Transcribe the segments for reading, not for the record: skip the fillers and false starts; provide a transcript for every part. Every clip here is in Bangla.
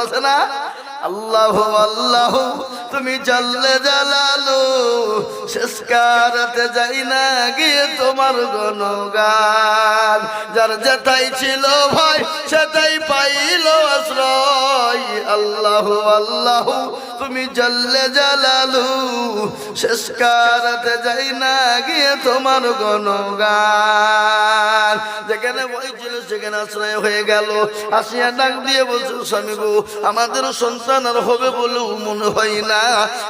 আছে না? আল্লাহু আল্লাহু তুমি জাল্লে জালালু, শেষকারাতে যাই না গিয়ে তোমার গুণগান। যার যেটাই ছিল ভয় সেটাই পাইল আশ্রয়। আল্লাহু আল্লাহু তুমি জাল্লে জালালু, শেষকারাতে যাই না গিয়ে তোমার গুণগান। যেখানে ভয় ছিল সেখানে আশ্রয় হয়ে গেল। আসিয়া ডাক দিয়ে বলছে, স্বামী গো, আমাদের সন্তান আর হবে বলেও মনে হয় না,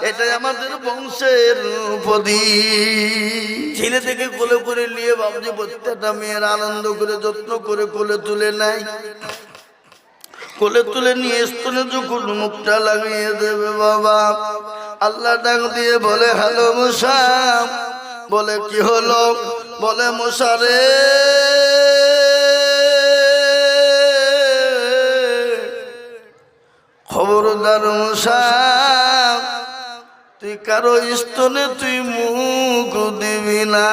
এটাই আমাদের বংশের প্রদীপ। ছেলে থেকে কোলে করে নিয়ে বাবজি প্রত্যেকটা মেয়ের আনন্দ করে যত্ন করে কোলে তুলে নেয়। কোলে তুলে নিয়ে স্তনে যখন মুখটা লাগিয়ে দেবে বাবা, আল্লাহ ডাক দিয়ে বলে, হ্যালো মুসা। বলে কি হলো? বলে মুসা রে, খবরদার মুসা, তুই কারো স্তনে তুই মুখ দিবি না।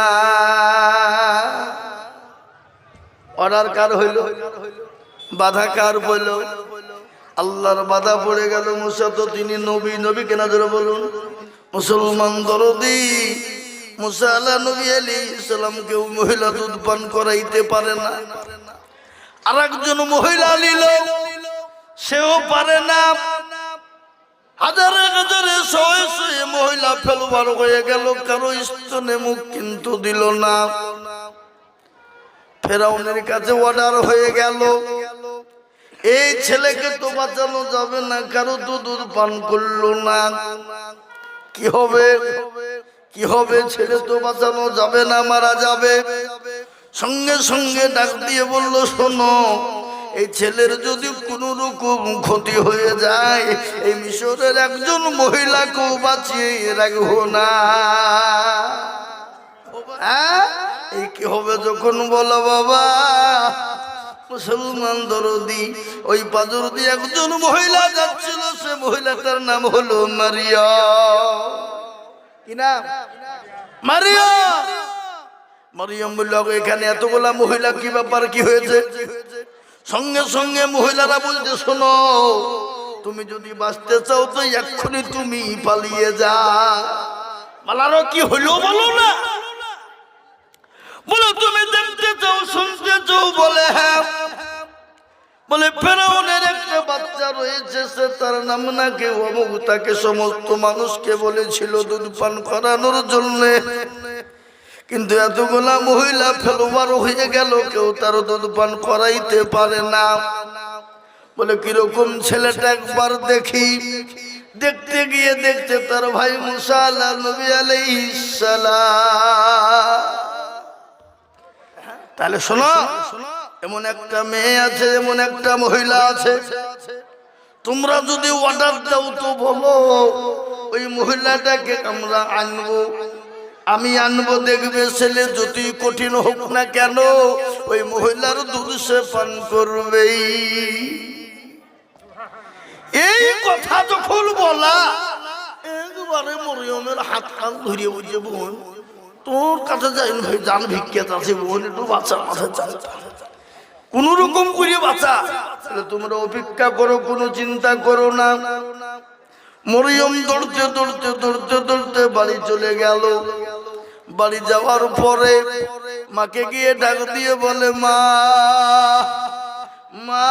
অর্ডার কার হইল? বাধা কার হইল? আল্লাহর বাধা পড়ে গেল। মুসা তো তিনি নবী, নবী কেনা ধরে বলুন, মুসলমান দরদি। মুসা আল্লাহ নবী আলাইহিস সালাম কেউ মহিলা দুধ পান করাইতে পারে না। আর একজন মহিলা নিল, সেও পারে না। হাজারে হাজারে শয়ে শয়ে মহিলা ফেলবার হয়ে গেল, কারো স্তনে মুখ কিন্তু দিল না। ফেরাউনের কাছে অর্ডার হয়ে গেল, এই ছেলেকে তো বাঁচানো যাবে না, কারো তো দুধ পান করলো না। কি হবে? কি হবে? ছেলে তো বাঁচানো যাবে না, মারা যাবে। সঙ্গে সঙ্গে ডাক দিয়ে বলল, শোনো, এই ছেলের যদি কোনো রকম ক্ষতি হয়ে যায়, এই মিশরের একজন মহিলাকেও বাঁচিয়ে রাখবো না। এই কি হবে যখন? বলো বাবা। মুসলমান দরদি, ওই পাজর দিয়ে একজন মহিলা যাচ্ছিল, সে মহিলাটার নাম হলো মারিয়াম। কি নাম? মারিয়াম। মারিয়াম বলল, এখানে এতগুলা মহিলা, কি ব্যাপার, কি হয়েছে? সঙ্গে সঙ্গে মহিলারা বলছে, শোনো, তুমি যদি বাঁচতে চাও তো এক্ষুনি তুমি পালিয়ে যা। বলারও কি হইলো বলো না? বলে তুমি দেখতে চাও, শুনতে চাও? বলে হ্যাঁ। বলে ফেরাউনের একটা বাচ্চা রয়েছে, সে তার নাম নাকি অমুক, তাকে সমস্ত মানুষকে বলেছিল দুধ পান করানোর জন্য, কিন্তু এতগুলা মহিলা ফেলবার হয়ে গেল, কেউ তার দুধ পান করাইতে পারে না। বলে কিরকম ছেলেটা একবার দেখি। দেখতে গিয়ে দেখতে তার ভাই মুসা নবী আলাইহিস সালাম। তাহলে শোনো, এমন একটা মেয়ে আছে, এমন একটা মহিলা আছে, তোমরা যদি অর্ডার দাও তো বলো, ওই মহিলাটাকে আমরা আনবো, আমি আনবো। দেখবে ছেলে যতই কঠিন হোক না কেন, ওই মহিলার দুধ সে পান করবেই। এই কথা যখন বলা, একবারে মরিয়মের হাত কান ধরিয়ে বুঝে, বোন তোর কাছে যাই ভাই, জান ভিক্ষাত আছে, বোন একটু বাঁচা, মাথা চাল, কোন রকম করে বাঁচা। তোমরা অপেক্ষা করো, কোনো চিন্তা করো না। মরিয়ম দৌড়তে দৌড়তে দৌড়তে দৌড়তে বাড়ি চলে গেল। বাড়ি যাওয়ার পরে মাকে গিয়ে ডাক দিয়ে বলে, মা, মা,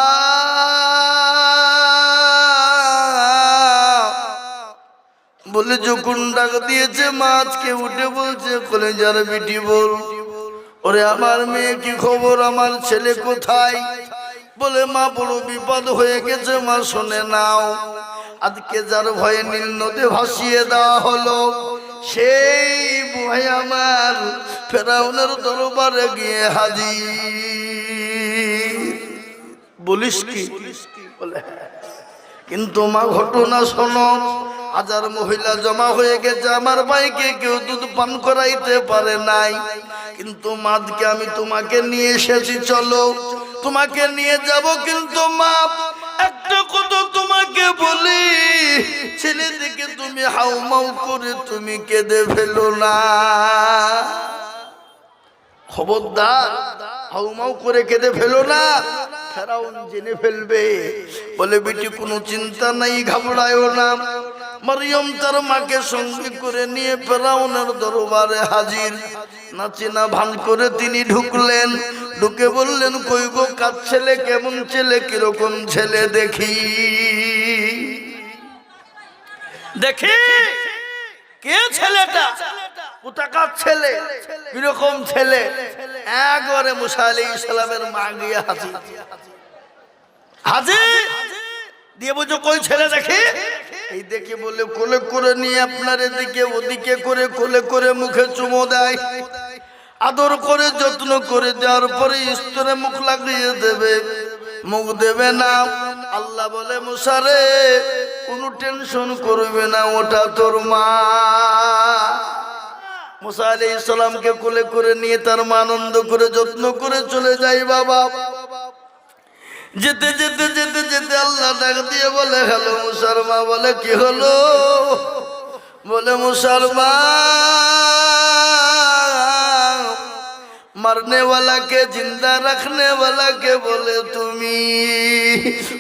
বলে যখন ডাক দিয়েছে, মা আজকে উঠে বলছে, কলেজার বিটি বল, ওরে আমার মেয়ে কি খবর, আমার ছেলে কোথায়? বলে মা, বড় বিপদ হয়ে গেছে মা, শুনে নাও। আজকে যার ভয়ে নীল নদে ভাসিয়ে দেওয়া হলো, সেই ভয় আমার ফেরাউনের দরবারে গিয়ে হাজির। বলিস কি? বলে কিন্তু মা ঘটনা শোনো, হাজার মহিলা জমা হয়ে গেছে, আমার ভাইকে কেউ দুধ পান করাইতে পারে নাই, কিন্তু মাদকে আমি তোমাকে নিয়ে এসেছি, চলো তোমাকে নিয়ে যাব। কিন্তু মা, একটা কথা তোমাকে বলি, ছেলে দেখে তুমি হাউমাউ করে তুমি কেঁদে ফেলো না। খবরদার, হাউমাউ করে কেঁদে ফেলো না। ফেরাউন জেনে ফেলবে। বলে বেটি কোনো চিন্তা নাই, ঘাবড়ায়ও না। মরিয়ম তার মাকে সঙ্গে করে নিয়ে ফেরাউনের দরবারে হাজির। নাচে না ভান করে তিনি ঢুকলেন, ঢুকে বললেন কই গো কার ছেলে, কেমন ছেলে, কিরকম ছেলে দেখি দেখি, কে ছেলেটা, কোথাকার ছেলে, কিরকম ছেলে। একবারে মুসা আলাইহিস সালামের মা গিয়ে হাজির, হাজির দিয়ে বলছো কই ছেলে দেখি। এই দেখে বলে কোলে করে নিয়ে আপনার এদিকে ওদিকে করে কোলে করে মুখে চুমো দেয়, আদর করে যত্ন করে দেওয়ার পরে স্তরে মুখ লাগিয়ে দেবে, মুখ দেবে না। আল্লাহ বলে মুসা রে কোনো টেনশন করবে না, ওটা তোর মা। মুসা আলাইহিস সালামকে কোলে করে নিয়ে তার মা আনন্দ করে যত্ন করে চলে যায়। বাবা যেতে যেতে যেতে যেতে আল্লাহ ডাক দিয়ে বলে হ্যালো মুসার মা। বলে কি হলো? বলে মুসার মা मरने वाला के जिंदा रखने वाला के बोले তুমি।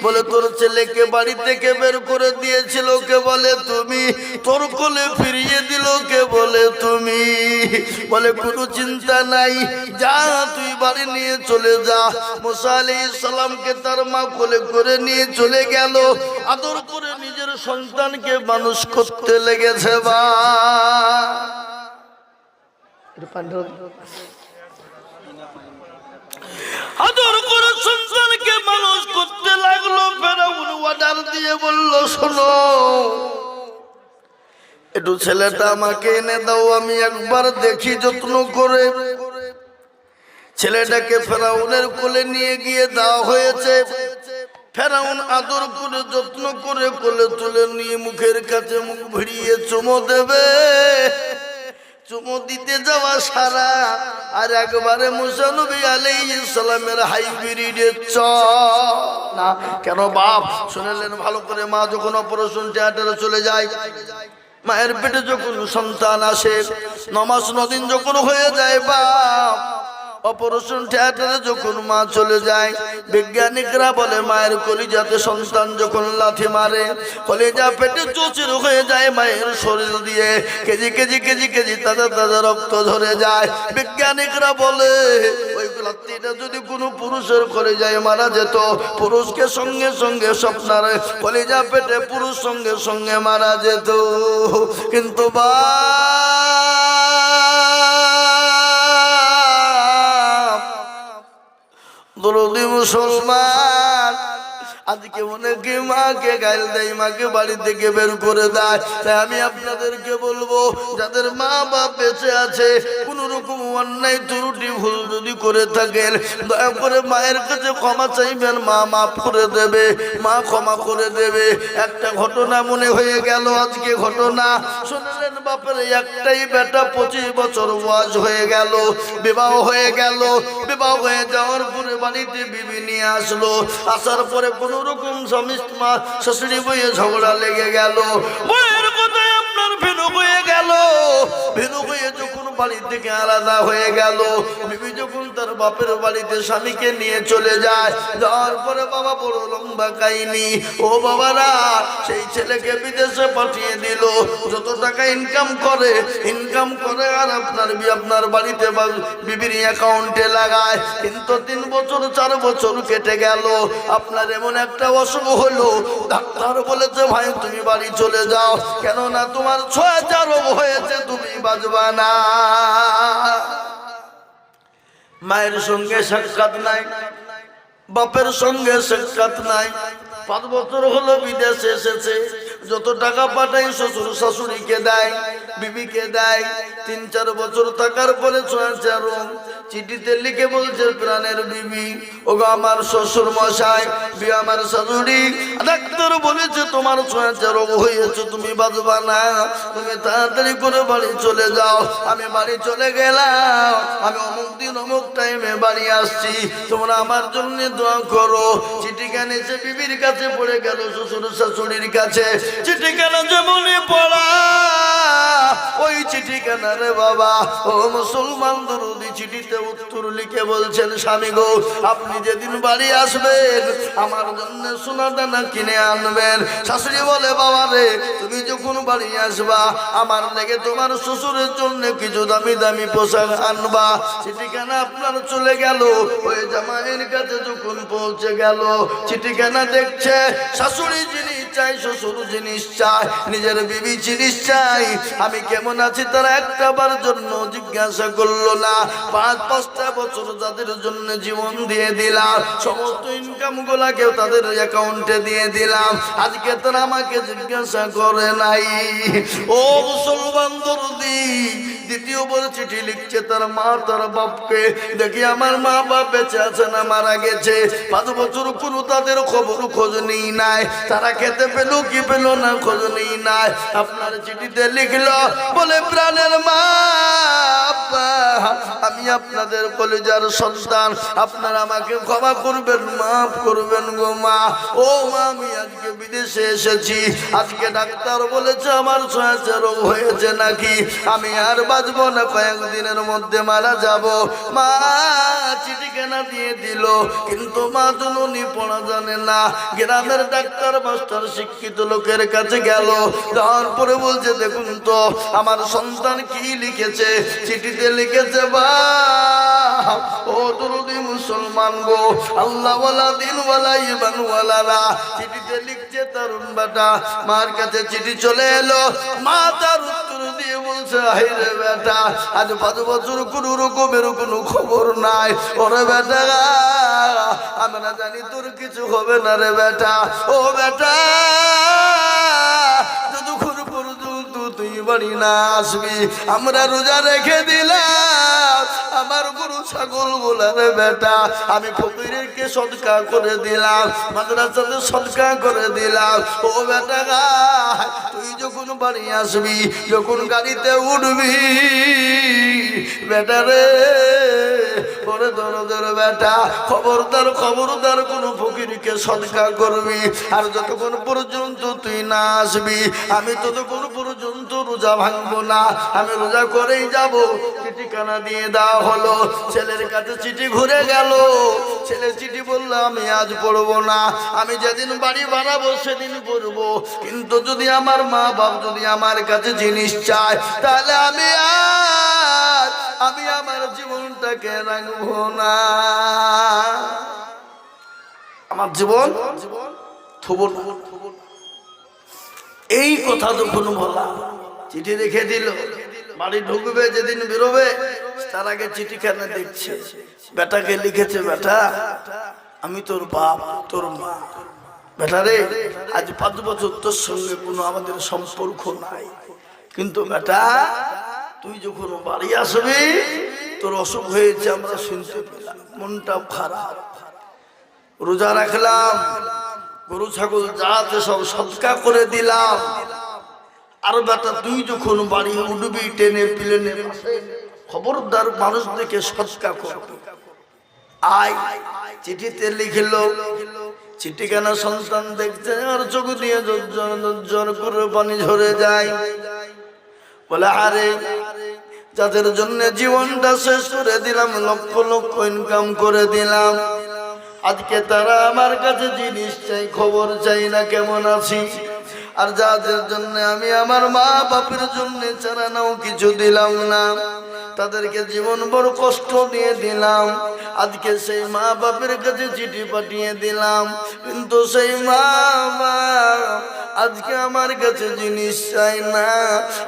বলে তোর ছেলেকে বাড়ি থেকে বের করে দিয়েছিল কে? বলে তুমি। তোর কোলে ফিরিয়ে দিল কে? বলে তুমি। বলে কোনো চিন্তা নাই, যা তুই বাড়ি নিয়ে চলে যা। মুসা আলাইহিস সালামকে তার মা কোলে করে নিয়ে চলে গেল, আদর করে নিজের সন্তানকে মানুষ করতে লেগেছে। বা আদর করে সন্তানকে মানুষ করতে লাগলো। ফেরাউন অর্ডার দিয়ে বলল শোনো একটু ছেলেটা আমাকে এনে দাও, আমি একবার দেখি যত্ন করে। ছেলেটাকে ফেরাউনের কোলে নিয়ে গিয়ে দেওয়া হয়েছে। ফেরাউন আদর করে যত্ন করে কোলে তুলে নিয়ে মুখের কাছে মুখ ভিড়িয়ে চুমো দেবে। চুমো দিতে যাওয়া সারা আর একবারে মুসা নবী আলাইহিস সালামের হাইব্রিডের চ না কেন বাপ শুনলেন ভালো করে। মা যখন অপারেশন থিয়েটারে চলে যায়, মায়ের পেটে যখন সন্তান আসে, 9 মাস 9 দিন যখন হয়ে যায়, বাপ অপারেশন থিয়েটারে যখন মা চলে যায়, বিজ্ঞানিকরা বলে মায়ের কলিজাতে সন্তান যখন লাথি মারে, কলিজা পেটে চোচের হয়ে যায়, মায়ের শরীর দিয়ে কেজি কেজি কেজি কেজি তাজা তাজা রক্ত ধরে যায়। বিজ্ঞানিকরা বলে ওই লাথিটা যদি কোনো পুরুষের কলিজায় মারা যেত, পুরুষকে সঙ্গে সঙ্গে স্বপ্নার কলিজা পেটে পুরুষ সঙ্গে সঙ্গে মারা যেত। কিন্তু বা দরদি মুসলমান আজকে অনেকে মাকে গাইল দেয়, মাকে বাড়ি থেকে বের করে দেয়। তাই আমি আপনাদেরকে বলবো যাদের মা বাপ বেঁচে আছে, কোন রকম অন্যায় ত্রুটি ভুল যদি করে থাকেন, দয়া করে মায়ের কাছে ক্ষমা চাইবেন, মা মাফ করে দেবে, মা ক্ষমা করে দেবে। একটা ঘটনা মনে হয়ে গেল আজকে, ঘটনা শুনলেন বাপের একটাই বেটা 25 বছর বয়স হয়ে গেল, বিবাহ হয়ে গেল। বিবাহ হয়ে যাওয়ার পরে বাড়িতে বিবি নিয়ে আসলো, আসার পরে কোন রকম স্বামী শাশুড়ি বইয়ে ঝগড়া লেগে গেল। বইয়ের কথায় আপনার ভেনু হয়ে গেল। ভেনু হয়ে যখন বাড়ি থেকে আলাদা হয়ে গেল, বিবি যখন তার বাপের বাড়িতে স্বামীকে নিয়ে চলে যায়, যাওয়ার পরে বাবা বড় লম্বা কাহিনী। ও বাবারা সেই ছেলেকে বিদেশে পাঠিয়ে দিল, যত টাকা ইনকাম করে আর আপনার বাড়িতে বিবির অ্যাকাউন্টে লাগায়। কিন্তু 3 বছর 4 বছর কেটে গেল, আপনার এমন একটা অসুখ হলো, ডাক্তার বলেছে ভাই তুমি বাড়ি চলে যাও, কেননা তোমার 6টা রোগ হয়েছে, তুমি বাঁচবা না। মায়ের সঙ্গে সাক্ষাৎ নাই, বাপের সঙ্গে সাক্ষাৎ নাই। 5 বছর হলো বিদেশে এসেছে, যত টাকা পাঠাই শ্বশুর শাশুড়িকে দেয়, বিবিকে দেয়। 3-4 বছর থাকার পরে 6টা রোগ চিঠিতে লিখে বলছে প্রাণের বিবি, ওগো আমার শ্বশুর মশাই, আমার শাশুড়ি, ডাক্তার বলেছে তোমার 6টা রোগ হয়েছে, তুমি বাঁচবা না, তুমি তাড়াতাড়ি করে বাড়ি চলে যাও। আমি বাড়ি চলে গেলাম, আমি অমুক দিন অমুক টাইমে বাড়ি আসছি, তোমরা আমার জন্য দোয়া করো। চিঠি কানেছে বিবির কাছে পড়ে গেল, শ্বশুর শাশুড়ির কাছে। চিঠিখানা যেমনই পড়া ওই চিঠিখানা রে বাবা ও মুসলমান দরদি চিঠিতে উত্তর লিখে বলছেন, স্বামী গো আপনি যেদিন বাড়ি আসবেন আমার জন্য সোনা দানা কিনে আনবেন। শাশুড়ি বলে, বাবা রে তুমি যখন বাড়ি আসবা আমার লেগে তোমার শ্বশুরের জন্য কিছু দামি দামি পোশাক আনবা। চিঠিখানা আপনার চলে গেল, ওই জামাইয়ের কাছে যখন পৌঁছে গেল চিঠিখানা দেখছে শাশুড়ি জিনিস চাই, শ্বশুর জিনিস চাই, নিজের বিবি জিনিস চাই, আমি কেমন আছি তারা একটাবার জন্য জিজ্ঞাসা করলো না। 5-5টা বছর যাদের জন্য জীবন দিয়ে দিলাম, সমস্ত ইনকাম গুলাকেও তাদের অ্যাকাউন্টে দিয়ে দিলাম, আজকে তারা আমাকে জিজ্ঞাসা করে নাই। ও মুসলমান দরদি দ্বিতীয় বড় চিঠি লিখছে তার মা তার বাপকে, দেখি আমার মা বাপ বেঁচে আছে না মারা গেছে। 5 বছর কোনো তাদের খবর খোঁজ নেই নাই, তারা খেতে পেল কি পেল না খোঁজ নেই নাই। আপনার চিঠিতে লিখলো বলে, প্রাণের মা আমি আপনাদের কলেজার সন্তান, আপনারা আমাকে ক্ষমা করবেন, মাফ করবেন গো মা। ও মা আমি আজকে বিদেশে এসেছি, আজকে ডাক্তার বলেছে আমার ছয়াশা রোগ হয়েছে নাকি, আমি আর বাঁচবো না, কয়েকদিনের মধ্যে মারা যাব। মা চিঠিখানা দিয়ে দিল, কিন্তু মা জননী পড়া জানে না, গ্রামের ডাক্তার মাস্টার শিক্ষিত লোকের কাছে গেল, যাওয়ার পরে বলছে দেখুন তো আমার সন্তান কি লিখেছে। চিঠিতে লিখেছে, বা ও দরদি মুসলমান গো আল্লাহ ওয়ালা দিন ওয়ালা ইমান ওয়ালারা, চিঠিতে লিখছে তরুণ বেটা। মার কাছে চিঠি চলে এলো, মা তার উত্তর দিয়ে বলছে, হাইরে বেটা আজ 5 বছর কোন রকমের কোনো খবর নাই। ওরে বেটা আমরা জানি তোর কিছু হবে না রে বেটা। ও বেটা যতক্ষণ পর্যন্ত তুই বাড়ি না আসবি আমরা রোজা রেখে দিলাম, আমার গরু ছাগল গুলারে বেটা আমি ফকিরকে সদকা করে দিলাম, মাদ্রাসাতে সদকা করে দিলাম। ও বেটা তুই যখন বাড়ি আসবি, যখন গাড়িতে উঠবি বেটা রে, ওরে দরদের বেটা খবরদার খবরদার কোন ফকিরকে সদকা করবি, আর যতক্ষণ পর্যন্ত তুই না আসবি আমি ততক্ষণ পর্যন্ত রোজা ভাঙবো না, আমি রোজা করেই যাব। চিঠিখানা দিয়ে দেওয়া হলো, ছেলের কাছে চিঠি ঘুরে গেল, ছেলে চিঠি বললো আমি আজ পড়বো না, আমি যেদিন বাড়ি বানাবো সেদিন পড়বো, কিন্তু যদি আমার মা বাপ যদি আমার কাছে জিনিস চায় তাহলে আমি আমার জীবনটাকে রাখবো না, আমার জীবন থবো না। এই কথা যখন বলা চিঠি রেখে দিল, বাড়ি ঢুকবে যেদিন বেরোবে তার আগে চিঠিখানা দেখছে, বেটাকে লিখেছে, বেটা আমি তোর বাপ তোর মা, বেটা রে আজ 5 বছর তোর সঙ্গে কোনো আমাদের সম্পর্ক নাই, কিন্তু বেটা তুই যখন বাড়ি আসবি তোর অসুখ হয়েছে আমরা শুনতে পেলাম, মনটাও খারাপ, রোজা রাখলাম, গরু ছাগল যা আছে সব সদকা করে দিলাম, আর বেটা তুই যখন বাড়ি উঠবি টেনে প্লেনে খবরদার মানুষ দেখে সদকা করবি। আয় চিঠিতে লিখলো, চিঠিখানা সন্তান দেখছে আর চোখ দিয়ে জোর করে পানি ঝরে যায়, বলে আরে যাদের জন্য জীবনটা শেষ করে দিলাম, লক্ষ লক্ষ ইনকাম করে দিলাম, আজকে তারা আমার কাছে জিনিস চাই, খবর চাই না কেমন আছি, আর যাদের জন্য আমি আমার মা বাপের জন্য চারা নাও কিছু দিলাম না, তাদেরকে জীবন বড় কষ্ট দিয়ে দিলাম, আজকে সেই মা বাপের কাছে চিঠি পাঠিয়ে দিলাম, কিন্তু সেই মা বাপ আজকে আমার কাছে জিনিস চাই না,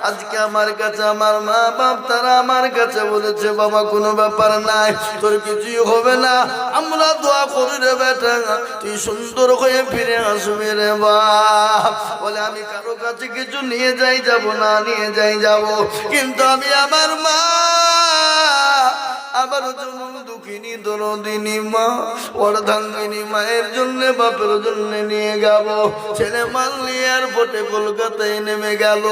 আজকে আমার কাছে আমার মা বাপ তারা আমার কাছে বলেছে বাবা কোনো ব্যাপার নাই, তোর কিছুই হবে না, আমরা দোয়া করি রে বেটা তুই সুন্দর হয়ে ফিরে আসবি রে বাপ। বলে আমি কারো কাছে কিছু নিয়ে যাব না, নিয়ে যাব, কিন্তু আমি আমার মা আমার জন্য দুঃখিনী দরদিনী মা অর্ধাঙ্গিনী মায়ের জন্য বাপের জন্য নিয়ে গেল। ছেলে মাল নিয়ে এয়ারপোর্টে কলকাতায় নেমে গেল।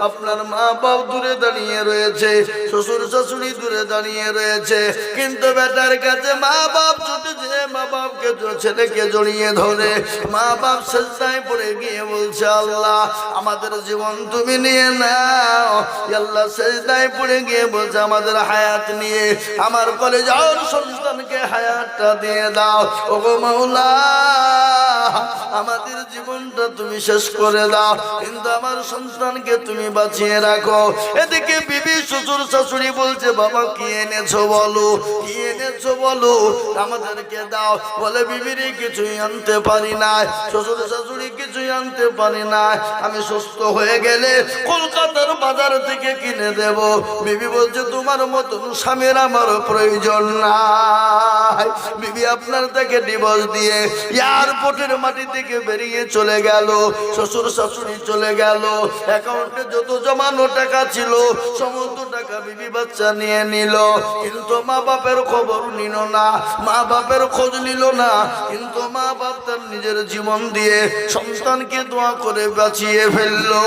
আপনার মা বাপ দূরে দাঁড়িয়ে রয়েছে, শ্বশুর শাশুড়ি দূরে দাঁড়িয়ে রয়েছে, কিন্তু বেটার কাছে মা বাপ ছুটেছে, মা বাপকে ছেলেকে জড়িয়ে ধরে মা বাপ সেজদায় পড়ে গিয়ে বলছে, আল্লাহ আমাদের জীবন তুমি নিয়ে নাও। আল্লাহ সেজদায় পড়ে গিয়ে বলছে, আমাদের হায়াত নিয়ে আমার কলেজার সন্তানকে হায়াতটা দিয়ে দাও। ওগো মাওলা আমাদের জীবনটা তুমি শেষ করে দাও, কিন্তু আমার সন্তানকে তুমি বাঁচিয়ে রাখো। এদিকে বিবি শ্বশুর শাশুড়ি বলছে, বাবা কি এনেছো বলো, কি এনেছো বলো, আমাদেরকে দাও। বলে বিবিরে কিছুই আনতে পারি না, শ্বশুর শাশুড়ি কিছুই আনতে পারি না, আমি সুস্থ হয়ে গেলে কলকাতার বাজার থেকে কিনে দেব। বিবি বলছে, তোমার মতন স্বামীর আমার প্রয়োজন নাই। বিবি আপনার থেকে ডিভোর্স দিয়ে এয়ারপোর্টের মাটি থেকে বেরিয়ে চলে গেল। শ্বশুর শাশুড়ি চলে গেল। অ্যাকাউন্টে যত জমানো টাকা ছিল সমস্ত টাকা বিবি বাচ্চা নিয়ে নিল, কিন্তু মা বাপের খবর নিল না, মা বাপের খোঁজ নিল না। কিন্তু মা বাপ তার নিজের জীবন দিয়ে সন্তানকে দোয়া করে বাঁচিয়ে ফেললো।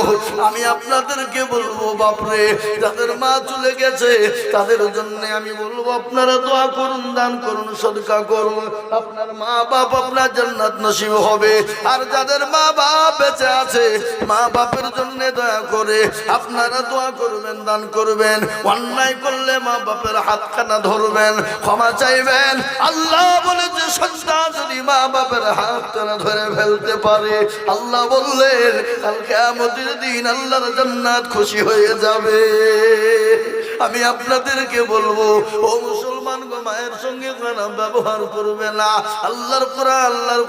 আমি আপনাদেরকে বলবো বাপরে, যাদের মা চলে গেছে তাদের জন্য আমি বলবো, আপনারা দোয়া করুন, দান করুন, সদকা করুন, আপনার মা বাপ আপনার জান্নাত নসিব হবে। আর যাদের মা বাপ বেঁচে আছে, মা বাপের জন্য দয়া করে আপনারা দোয়া করবেন, দান করবেন। অন্যায় করলে মা বাপের হাতখানা ধরবেন, ক্ষমা চাইবেন। আল্লাহ বলেছে, সন্তান যদি মা বাপের হাতখানা ধরে ফেলতে পারে, আল্লাহ বললেন কাল কিয়ামতের দিন আল্লাহর জান্নাত খুশি হয়ে যাবে। আমি আপনাদেরকে বলবো, ও মুসলমান গো, মায়ের সঙ্গে খারাপ ব্যবহার করবে না। আল্লাহর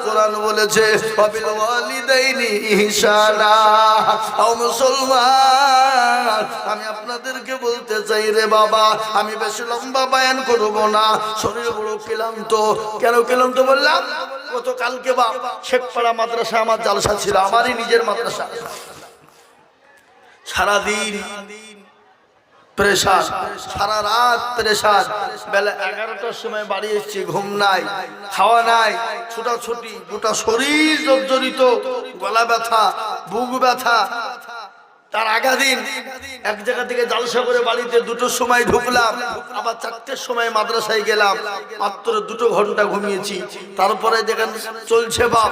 কোরআন বলেছে, ওয়াবিল ওয়ালিদাইনি ইহসানা। ও মুসলমান, আমি আপনাদেরকে বলতে চাই রে বাবা, আমি বেশি লম্বা বয়ান করব না, শরীর বড় ক্লান্ত। কেন ক্লান্ত বললাম? গতকালকে বা শেখপাড়া মাদ্রাসা আমার জালসা ছিল, আমারই নিজের মাদ্রাসা। সারাদিন প্রেসার, সারা রাত প্রেসার। বেলা 11টার সময় বাড়ি এসেছি, ঘুম নাই, খাওয়া নাই, ছুটাছুটি, গোটা শরীর জর্জরিত, গলা ব্যথা, বুক ব্যথা। তার আগা দিন এক জায়গা থেকে জালসা করে বাড়িতে 2টোর সময় ঢুকলাম, আবার 4টের সময় মাদ্রাসায় গেলাম। মাত্র 2 ঘন্টা ঘুমিয়েছি। তারপরে দেখেন চলছে বাপ।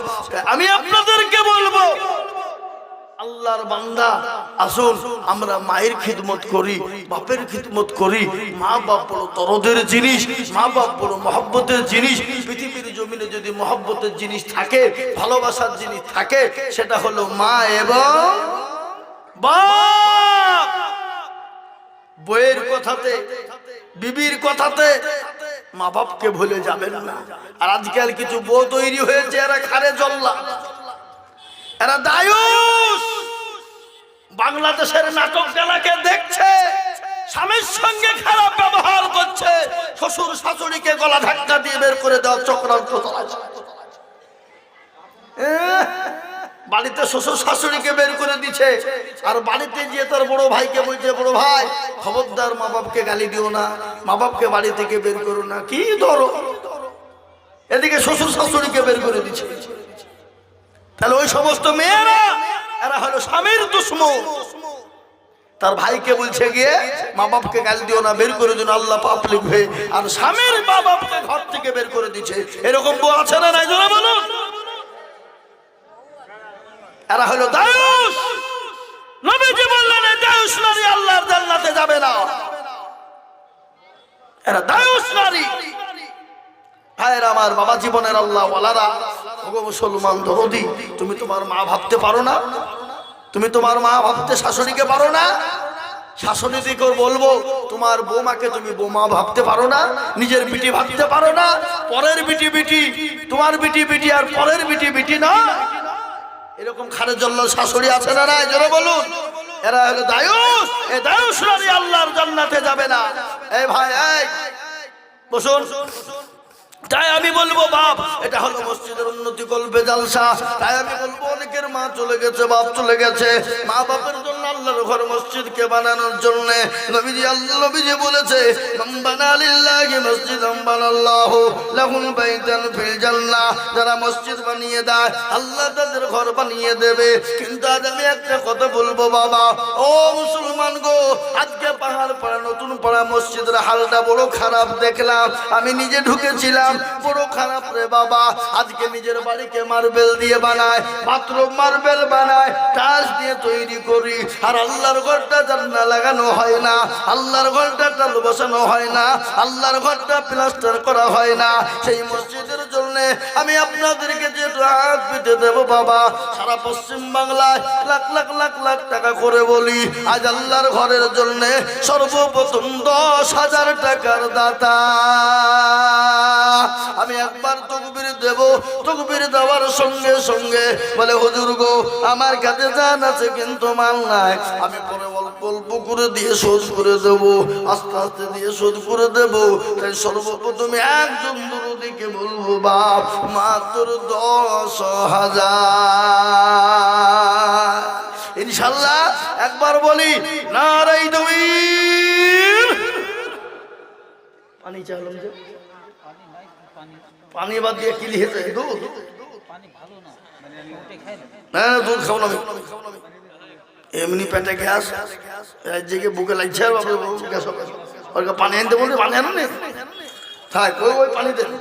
আমি আপনাদেরকে বলবো, আল্লাহর বান্দা, আসুন আমরা মায়ের খিদমত করি, বাপের খিদমত করি। মা বাপ বড় দরদের জিনিস, মা বাপ বড় মহব্বতের জিনিস। পৃথিবীর জমিনে যদি মহব্বতের জিনিস থাকে, ভালোবাসার জিনিস থাকে, সেটা হলো মা এবং বাপ। বইয়ের কথাতে, বিবির কথাতে মা বাপকে ভুলে যাবেন না। আর আজকাল কিছু বউ তৈরি হয়েছে, এরা খারে জল্লা, এরা দায়ুস। বাংলাদেশের নাটক ডালাকে দেখছে, স্বামীর সঙ্গে খারাপ ব্যবহার করছে, শ্বশুর শাশুড়িকে গলা ধাক্কা দিয়ে বের করে দেওয়ার চক্রান্ত চালাচ্ছে। বাড়িতে শ্বশুর শাশুড়িকে বের করে দিচ্ছে, আর বাড়িতে গিয়ে তার বড় ভাইকে বলছে, বড় ভাই খবরদার মা বাপকে গালি দিও না, মা বাপকে বাড়ি থেকে বের করো না। কি ধরো, এদিকে শ্বশুর শাশুড়িকে বের করে দিচ্ছে। তাহলে ওই সমস্ত মেয়েরা, এরা হলো স্বামীর দুশ্মন। তার ভাইকে বলছে গিয়ে, মা বাপকে গালি দিও না, বের করে দিন, আল্লাহ পাপ লিখবে। আর স্বামীর মা বাপকে ঘর থেকে বের করে দিচ্ছে। এরকম বউ আছে না নাই জোরে বলুন? এরা হলো দায়ুস। নবীজি বললেন, দায়ুস নারী আল্লাহর জান্নাতে যাবে না। এরা দায়ুস নারী। ভাইয়ের আমার, বাবা জীবনের আল্লাহ ওয়ালারা, ওগো মুসলমান দরদি, তুমি তোমার মা ভাবতে পারো না? তুমি তোমার মা ভাবতে শাশুড়িকে পারো না? শাশুড়ি দিকে বলবো, তোমার বৌমাকে তুমি বৌমা ভাবতে পারো না? নিজের বিটি ভাবতে পারো না? পরের বিটি বিটি, তোমার বিটি বিটি আর পরের বিটি বিটি না। এরকম খারে জল্লাদ শাশুড়ি আছে না নাই জোরে বলুন? এরা হলো দায়ুস। এই দায়ুস নারী আল্লাহর জান্নাতে যাবে না। এই ভাই, এই বসুন। তাই আমি বলবো বাপ, এটা হলো মসজিদের উন্নতি কল্পে জালসা। তাই আমি বলবো, অনেকের মা চলে গেছে, বাপ চলে গেছে, মা বাপের জন্য আল্লাহর ঘর মসজিদকে বানানোর জন্য নবীজি বলেছে মান বানা লিল্লাহি মসজিদান বানাল্লাহু লাহুল বাইতান ফিল জান্নাহ। যারা মসজিদ বানিয়ে দেয় আল্লাহ তাদের ঘর বানিয়ে দেবে। কিন্তু আজ আমি একটা কথা বলবো বাবা, ও মুসলমান গো, আজকে পাহাড় পাড়া নতুন পাড়া মসজিদের হালটা বড় খারাপ দেখলাম। আমি নিজে ঢুকেছিলাম, বড় খারাপ রে বাবা। আজকে নিজের বাড়িকে মার্বেল দিয়ে বানায়, বাথরুম মার্বেল বানায়, টাইলস দিয়ে তৈরি করি, আর আল্লাহর ঘরটা জানলা লাগানো হয় না, আল্লাহর ঘরটা টাল বসানো হয় না, আল্লাহর ঘরটা প্লাস্টার করা হয় না। সেই মসজিদের জন্য আমি আপনাদেরকে যে হাত পেতে দেব বাবা, সারা পশ্চিম বাংলায় লাখ লাখ লাখ লাখ টাকা করে বলি, আজ আল্লাহর ঘরের জন্য সর্বপ্রথম 10,000 টাকার দাতা। আমি একবার তকবীর দেব, তকবীর দেওয়ার সঙ্গে সঙ্গে বলে হুজুর গো আমার কাছে জান আছে কিন্তু মাল নাই, আমি পরে অল্প অল্প করে দিয়ে শোধ করে দেব, আস্তে আস্তে দিয়ে শোধ করে দেব। তাই সর্বপ্রথম একজন দরদিকে বলবো বাপ মাত্র 10,000 ইনশাল্লাহ। একবার বলি নারাই তাকবীর। পানি চালম যে পানি বাদ দিয়ে কি লিখেছে? দুধ না, দুধ খাও না, এমনি পেটে গ্যাস জেগে বুকে লাগছে, পানি আনতে বলতে পানি আনো নি থাক, ওই পানি দেন।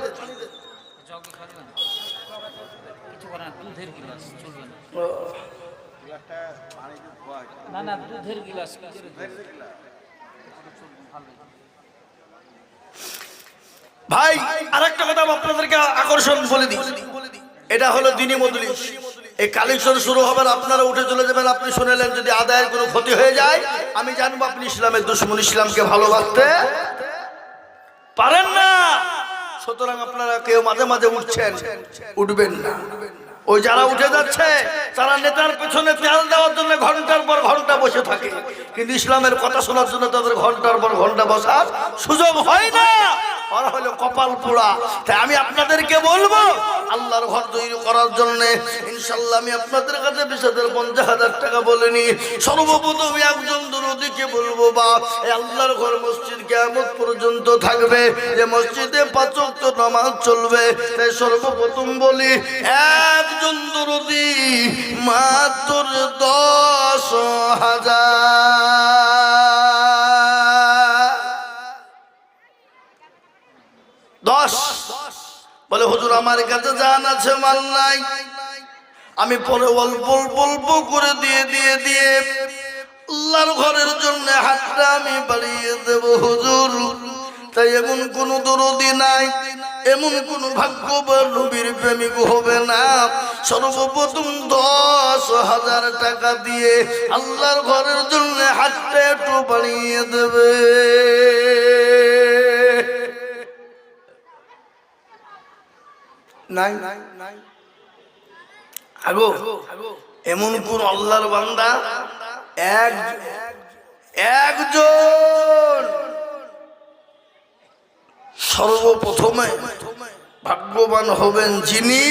ভাই আরেকটা কথা আপনাদেরকে আকর্ষণ বলে দিই, এটা হলো দিনী মজলিস। এই কালেকশন শুরু হবে, আপনারা উঠে চলে যাবেন। আপনি শুনেলেন যদি আদায়ের কোনো ক্ষতি হয়ে যায়, আমি জানবো আপনি ইসলামের দুশমন, ইসলামকে ভালোবাসতে পারেন না। সুতরাং আপনারা কেউ মাঝে মাঝে উঠছেন, উঠবেন না। ওই যারা উঠে যাচ্ছে তারা নেতার পেছনে তেল দেওয়ার জন্য ঘন্টার পর ঘন্টা বসে থাকে, কিন্তু ইসলামের কথা শোনার জন্য তাদের ঘন্টার পর ঘন্টা বসার সুযোগ হয় না। ওরা হলো কপাল পোড়া। তাই আমি আপনাদেরকে বলবো আল্লাহর ঘর তৈরি করার জন্য ইনশাল্লাহ আমি আপনাদের কাছে 20,050 টাকা বলিনি। সর্বপ্রথম একজন দরদিকে বলবো বাপ, এই আল্লাহর ঘর মসজিদ কিয়ামত পর্যন্ত থাকবে, যে মসজিদে 5 ওয়াক্ত নামাজ চলবে। তাই সর্বপ্রথম বলি একজন দরদি মাত্র 10,000। বলে হুজুর আমার কাছে জান আছে মাল নাই, আমি পরে অল্প অল্প অল্প করে দিয়ে দিয়ে দিয়ে আল্লাহর ঘরের জন্য হাতটা আমি বাড়িয়ে দেব হুজুর। তাই এমন কোন দরদি নাই, এমন কোন ভাগ্যবান নবীর প্রেমিক হবে না সর্বপ্রথম 10,000 টাকা দিয়ে আল্লাহর ঘরের জন্য হাতটা একটু বাড়িয়ে দেবে। নাই আগো এমন কোন আল্লাহর বান্দা একজন সর্বপ্রথমে ভাগ্যবান হবেন যিনি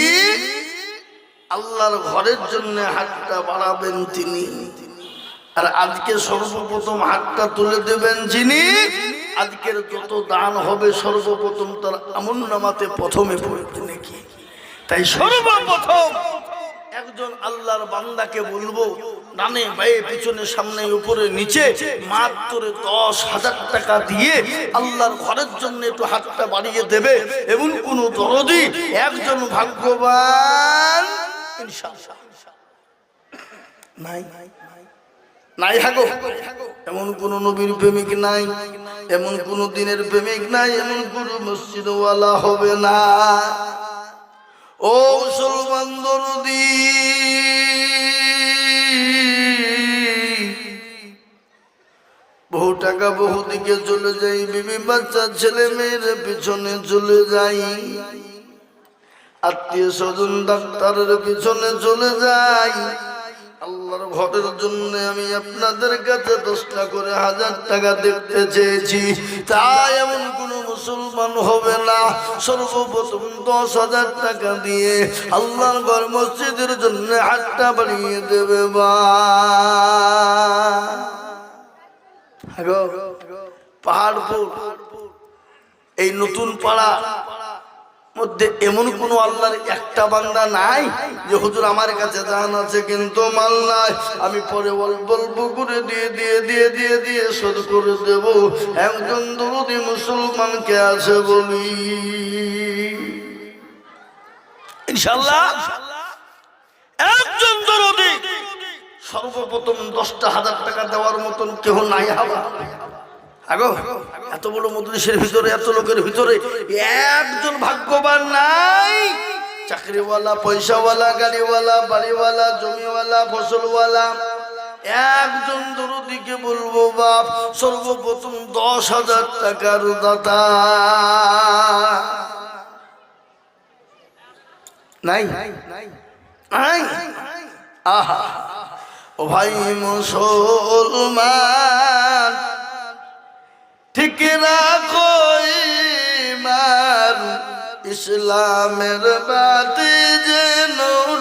আল্লাহর ঘরের জন্য হাতটা বাড়াবেন তিনি। আর আজকে সর্বপ্রথম হাতটা তুলে দেবেন যিনি, আজকের যত দান হবে সর্বপ্রথম তার আমলনামাতে প্রথমে পড়বে নাকি। তাই সর্বপ্রথম একজন আল্লাহর বান্দাকে বলবো ডানে বায়ে পিছনে সামনে উপরে নিচে মাত্র 10,000 টাকা দিয়ে আল্লাহর ঘরের জন্য একটু হাতটা বাড়িয়ে দেবে। এমন কোন দরদি একজন ভাগ্যবান ইনশাআল্লাহ নাই নাই হাগো। এমন কোন নবীর প্রেমিক নাই, এমন কোন দিনের প্রেমিক নাই, এমন কোন মসজিদওয়ালা হবে না। ও মুসলমান দরদি, বহু টাকা বহু দিকে চলে যাই, বিবি বাচ্চা ছেলে মেয়ের পিছনে চলে যাই, আত্মীয় স্বজন ডাক্তারের পিছনে চলে যাই, আল্লাহর ঘরের জন্য আমি আপনাদের কাছে 10টা করে 1000 টাকা দেখতে চেয়েছি। তাই এমন কোন মুসলমান হবে না সর্বপ্রথম 10,000 টাকা দিয়ে আল্লাহর ঘর মসজিদের জন্য হাতটা বাড়িয়ে দেবে। পাহাড়পুর এই নতুন পাড়া মধ্যে এমন কোন আল্লাহর একটা বান্দা নাই যে হুজুর আমার কাছে জান আছে কিন্তু মাল নাই, আমি পরে অল্প অল্প করে দিয়ে শোধ করে দেব। একজন দরদি মুসলমানকে আছে বলি ইনশাআল্লাহ, একজন দরদি সর্বপ্রথম 10,000 টাকা দেওয়ার মতন কেউ নাই। আগো এত বড় মজলিসের ভিতরে এত লোকের ভিতরে একজন ভাগ্যবান নাই? চাকরিওয়ালা, পয়সাওয়ালা, গাড়িওয়ালা, বাড়িওয়ালা, জমিওয়ালা, ফসলওয়ালা, একজন দরদিকে বলবো বাপ সর্বপ্রথম 10,000 টাকার দাতা নাই? আহা ও ভাই মুসলমান, ঠিক রাখো ঈমান, ইসলামের বাতি যেন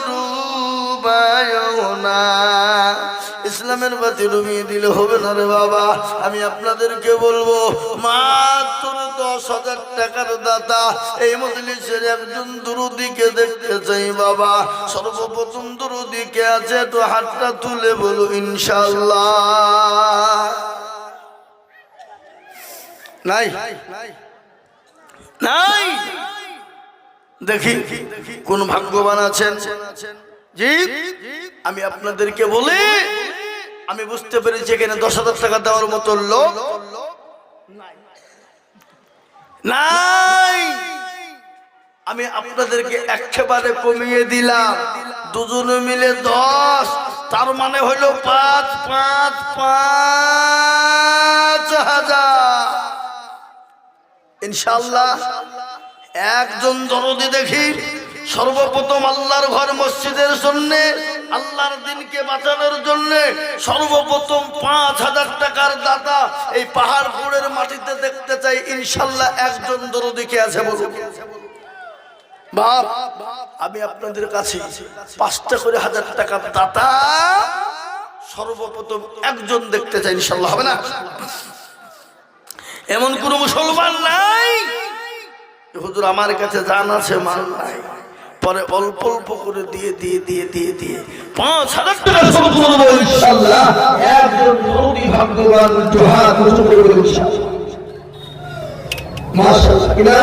ডুবায়ও না। ইসলামের বাতি ডুবিয়ে দিলে হবে না রে বাবা। আমি আপনাদেরকে বলবো মাত্র 10,000 টাকার দাতা এই মজলিসের একজন দুরুদিকে দেখতে চাই বাবা। সর্বপ্রথম দুরুদিকে আছে তো হাতটা তুলে বলো ইনশাআল্লাহ। নাই নাই দেখি কোন ভাগ্যবান আছেন? জি আমি আপনাদেরকে বলি, আমি বুঝতে পেরেছি এখানে 10,000 টাকা দেওয়ার মতো লোক নাই। আমি আপনাদেরকে একেবারে কমিয়ে দিলাম, দুজনে মিলে 10, তার মানে হলো 5,000 ইনশাআল্লাহ। একজন দরদি দেখি সর্বপ্রথম আল্লাহর ঘর মসজিদের জন্য, আল্লাহর দিনকে বাঁচানোর জন্য সর্বপ্রথম 5,000 টাকার দাতা এই পাহাড়পুরের মাটিতে দেখতে চাই ইনশাআল্লাহ। একজন দরদিকে আছে বলুন বাপ, আমি আপনাদের কাছে 5টা করে 1000 টাকার দাতা সর্বপ্রথম একজন দেখতে চাই ইনশাআল্লাহ। হবে না? এমন কোন মুসলমান নাই হুজুর আমার কাছে জান আছে মাল নাই, পরে অল্প অল্প করে দিয়ে 5,000 টাকা ইনশাআল্লাহ। একজন দরদি ভাগ্যবান জোহাদ করবে ইনশাআল্লাহ। মাশাআল্লাহ কিনা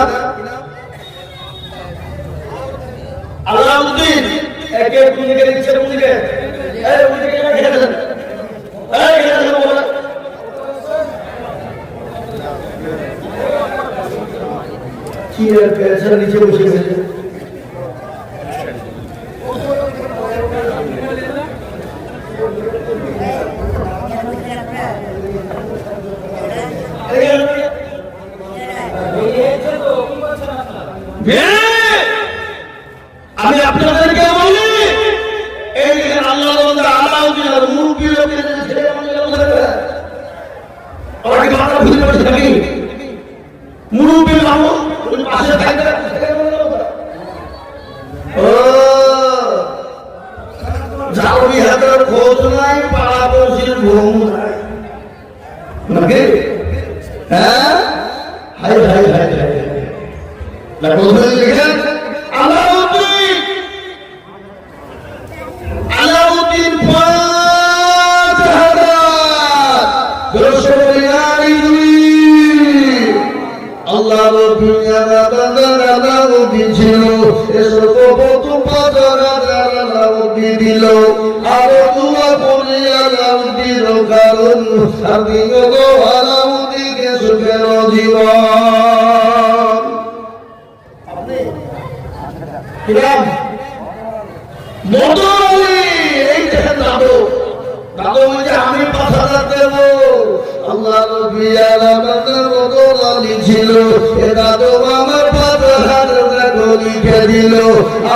আলাউদ্দিন একে কোনদিকে দিচ্ছে কোনদিকে এই ওইদিকে রেখে দেন, এই রেখে দেন বলা কি এর পেছনে নিচে বসে গেছে। আমি আপনাদেরকে বলি এই আল্লাহর বান্দা আলাউদ্দিন আর মুরব্বি লোকের ছেলে ওকে মাথা ভুলে বসে থাকি, মুরব্বি মামু ওই পাশে থাকবে। ও জাউরি হাতের খোঁজ নাই, পাড়া পড়শির ঘুম নাই নাকি? হ্যাঁ হাই হাই হাই হাই না বলতে লিখেন আলাউদ্দিন 5,000 আল্লাহ দুনিয়া বাদার আলাউদ্দিন ছিল, এসব কত 5,000 আলাউদ্দিন দিল। আরো দোয়া করি আলাউদ্দিন কারণ আমি গো আলাউদ্দিনকে সুখের জীবন। কিরাম মদনী এই দেখেন দাদু বলছে আমি 5,000 দেব। আল্লাহ নবী আলামাদের মদনী ছিল, এ দাদু আমার 5,000 লিখে দিল।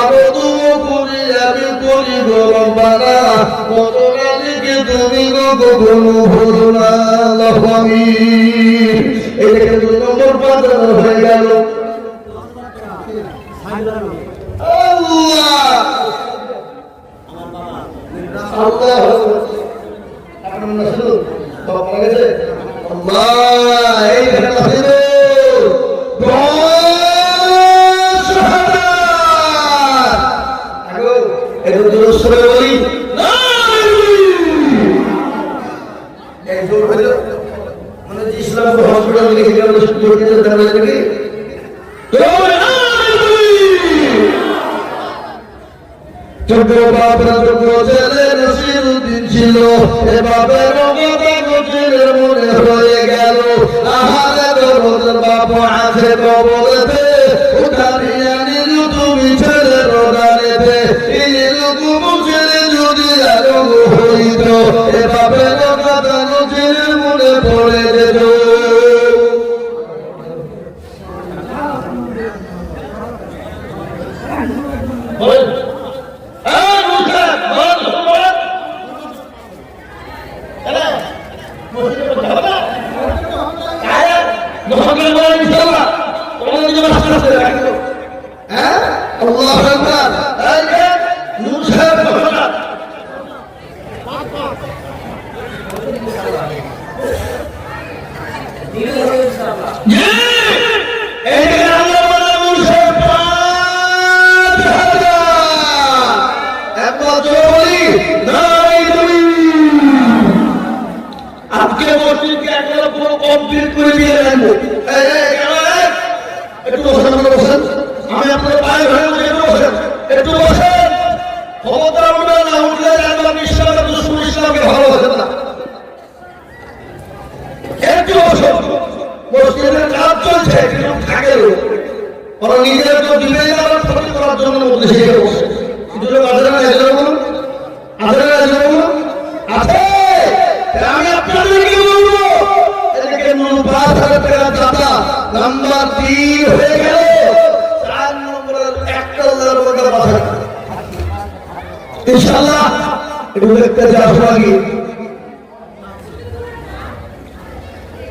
আরো দু করি আমি করি গো রব্বানা কত রাজিকে তুমি গো কখনো ভুলো না আল্লাহু আমিন। এই দেখে 2 নম্বর পাতা হয়ে গেল। আল্লাহ আল্লাহ আপনার নাসু বাবা গেছে আল্লাহ এই দেখে নাসির একটু জোর সরে বলি মানে ইসলাম হসপিটাল লিখে গেল নাকি চোদ্দ বাপরা চোদ্দ ছেলে নসিরুদ্দিন ছিল এ বাপের নসিরের মনে হয়ে গেল আহারে দরদ বাপ আছে কবরেতে উঠানিয়া নিল তুমি ছেলে রোদানেতে এরকম ছেলে যদি আরো হইত এ বাপের কথা নসিরের মনে পড়ে যেত। আজকে মসজিদকে একবার পুরো কমপ্লিট করে দিয়ে রাখবো। একটু বসেন বসেন, আমি আপনার পায়ে ধরে বসেন, একটু বসেন। খবরদার উঠবে না, উঠলে একবার ইসলামের দুশমন ইসলামকে ভালোবাসেন না। একটু বসেন, মসজিদের কাজ চলছে কিন্তু থাকে ওরা নিজের তো দিলে আবার ক্ষতি করার জন্য মধ্যে শিখে বসে। কিন্তু আছে না এসে বলুন, আছে না এসে বলুন, আছে। আমি আপনাদেরকে বলবো এদিকে 5,000 টাকা দাদা নাম্বার 3 হয়ে গেল, 4 নম্বরের একটা টাকা বাধা ইনশাআল্লাহ একটু দেখতে যাবো আগে।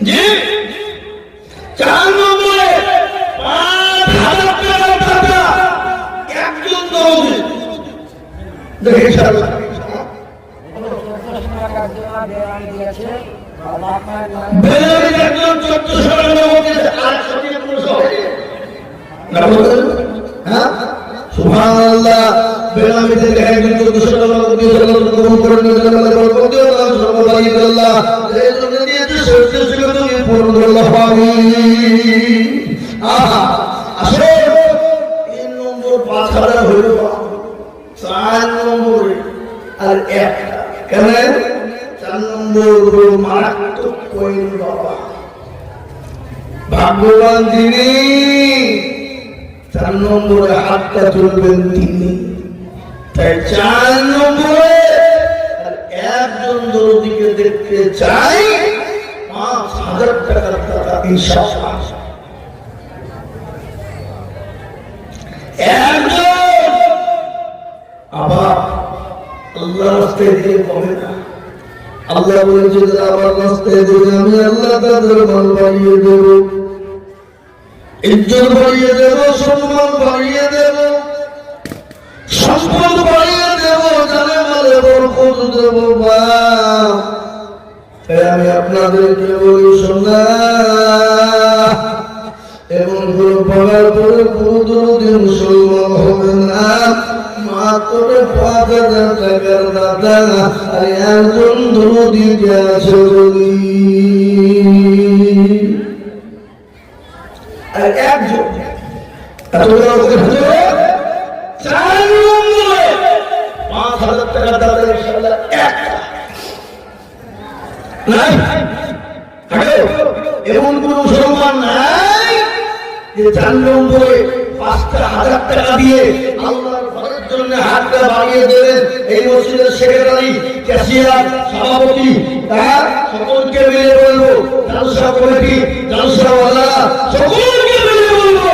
জি 4 নম্বরে 5,000 টাকা দাদা একজন দৌড়ে দেখে ইনশাআল্লাহ সুবহানাল্লাহ বেলামি থেকে একজন 1400 করে আল্লাহ এই জন্য দিয়েছে সত্য ছিল তুমি পূর্ণ আল্লাহু আমিন। আহা আসে 3 নম্বর 5,000 হইল 4 নম্বর আর একটা কেন 4 নম্বর মারাত্মক কইল বাবা ভাগ্যবান যিনি 4 নম্বরে হাতটা তুলবেন তিনি। তাই 4 নম্বরে আর একজন দরদিকে দেখতে চাই 5,000 টাকার টাকা ইনশাআল্লাহ। একজন আবার আল্লাহর রাস্তায় দিয়ে পাবে না। আল্লাহ বলেছে যারা আমার রাস্তায় দেবে আমি আল্লাহ তাদের মাল বাড়িয়ে দেব, ইজ্জত বাড়িয়ে দেব, সম্মান বাড়িয়ে দেব, সম্পদ বাড়িয়ে দেব, জানে মালে বরকত দেব। আমি আপনাদেরকে বলি শোনা এমন করে পড়ার পরে কোনদিন মুসলমান হবে না। মাত্র 5,000 টাকার দাদা আর একজন দরদিকে আছে বলি আর একজন 5,000 টাকার দাদা ইনশাআল্লাহ একটা নাই। এমন কোন মুসলমান নাই যে 4 নম্বরে 5,000 টাকা দিয়ে আল্লাহর ঘরের জন্য হাতটা বাড়িয়ে দেবেন। এই মসজিদের সেক্রেটারি, ক্যাশিয়ার, সভাপতি সকলকে মিলে বলবো, জালসা কমিটি, জালসাওয়ালা সকলকে মিলে বলবো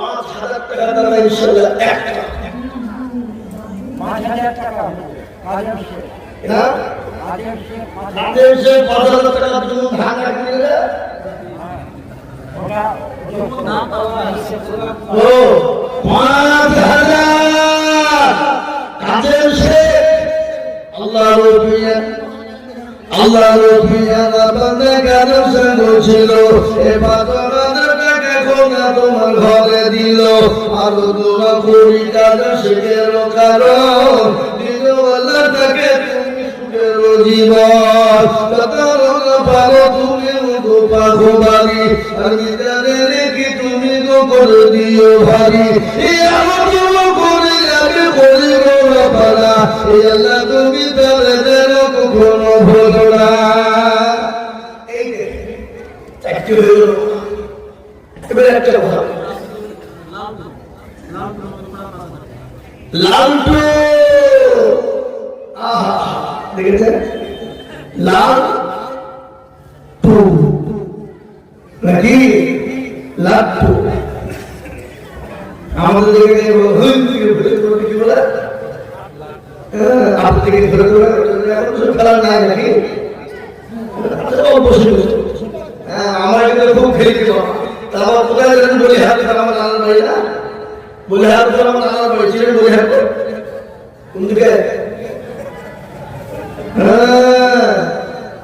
5,000 টাকা দ্বারা ইনশাআল্লাহ একটা 5,000 টাকা কাজের শেষ। হ্যাঁ কাজের শেষ, কাজের শেষ 5,000 টাকার জন্য ধান রাখলে ওটা ও 5,000 কাজের শেষ। আল্লাহ রবিয়া বান্দা কাজের সঙ্গ ছিল এ 5,000 টাকা খোনা তোমার ঘরে দিল আরো দোয়া করি কাজের শেখের কারণ দিল আল্লাহ তাকে তুমি সুখের জীবন তখন পারো তুমি গো পাখো বাড়ি আমি জানে রেখে তুমি গো করে দিও ভারী এই আমার দোয়া করে আমি করি গো পারা এই আল্লাহ তুমি তারে যেন কখনো ভুলো না। এই চারটি হয়ে গেল। এবার একটা কথা লালটু দেখেছেন লাল টু নাকি লাট্টু আমাদের দেখে কি বলে আপনি ধরে ধরে খেলার নাই নাকি আমার কিন্তু খুব খেলছিল তারপর কোথায় বলি হাত আমার নানার বাড়ি না বলে হাত আমার নানার বাড়ি ছিলেন বলে হাত কোন দিকে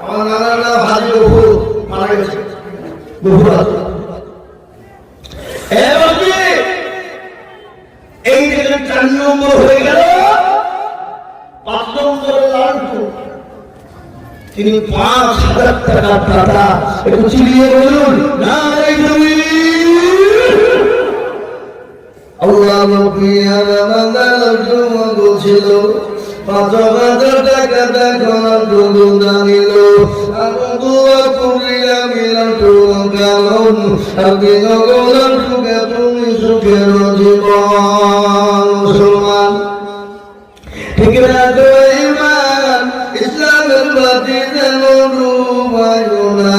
আমার নানার নাম হাজি গফুর মারা গেছে গফুর হাজি এই যে 4 নম্বর হয়ে গেল 5 নম্বরে লালটু তিনি 5,000 টাকা দাতা একটু চিলিয়ে বলুন আল্লাহ নবী ছিল 5,000 টাকা দেখো দাঁড়িল আমি দোয়া করি আমি লালটু গেলাম একদিন গোলাম সুখে তুমি সুখের জীবন মুসলমান ঠিক রাখো ইমান ইসলামের বাতি যেন ডুবাইল না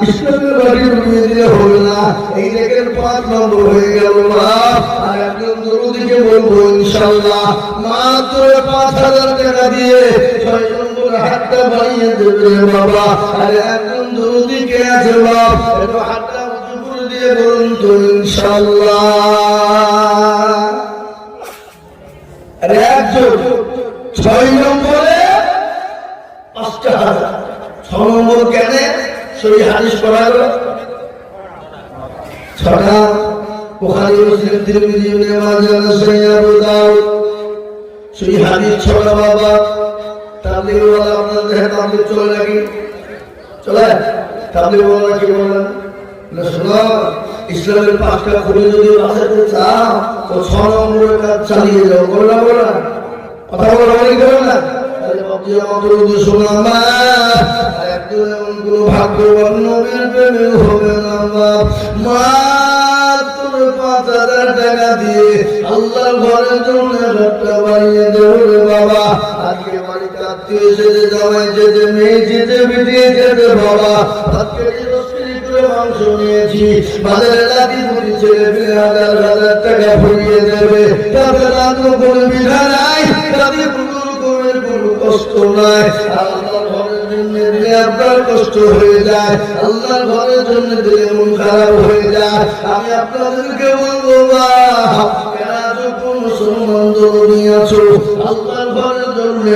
ইসলামের বাতি ডুবিয়ে হল না এই দেখেন 5 নম্বর হয়ে গেল আর একজন দরুদিকে বলবো ইনশাআল্লাহ মাত্র 5,000 টাকা দিয়ে 6 নম্বর হাতটা বাড়িয়ে দেবে বাবা আর একজন দরুদিকে আছে বাপ একটু হাতটা উঁচু করে দিয়ে বলুন তো ইনশাআল্লাহ আর একজন 6 নম্বরে 5,000 6 নম্বর কেন সহি হাদিস পড়া গেল 6টা বুখারী মুসলিম তিরমিজি ইবনে মাজাহ নাসাই আবু দাউদ সহি হাদিস 6টা বাবা তাবলীগ ওয়ালা আপনাদের দেহে তাবলীগ চলে নাকি চলে তাবলীগ ওয়ালা কি বলেন শোনো ইসলামের 5টা খুলে যদি বাঁচাতে চাও তো 6 নম্বরের কাজ চালিয়ে যাও বললাম বলা কথা বলা বলি করো না তাহলে বাবজি আমাদের শোনা মা একজন এমন কোন ভাগ্যবান নবীর প্রেমে হবে না মাত্র 5,000 টাকা দিয়ে আল্লাহর ঘরের জন্য ঘরটা বানিয়ে দেবে বাবা আজকে বাড়িতে আত্মীয় এসেছে জামাই যেতে মেয়ে যেতে বিটিয়ে যেতে বাবা আজকে মাংস নিয়েছি বাজারে লাঠি পুরি ছেলে 1,000 টাকা ফুরিয়ে দেবে তাতে রাত্র কোনো বিধা নাই তাতে কোনো কষ্ট নাই আল্লাহর ঘরের জন্য দিলে আপনার কষ্ট হয়ে যায় আল্লাহর ঘরের জন্য দিলে মন খারাপ হয়ে যায় আমি আপনাদেরকে বলবো মুসলমান জরুরি আছো আল্লাহর ঘরের জন্য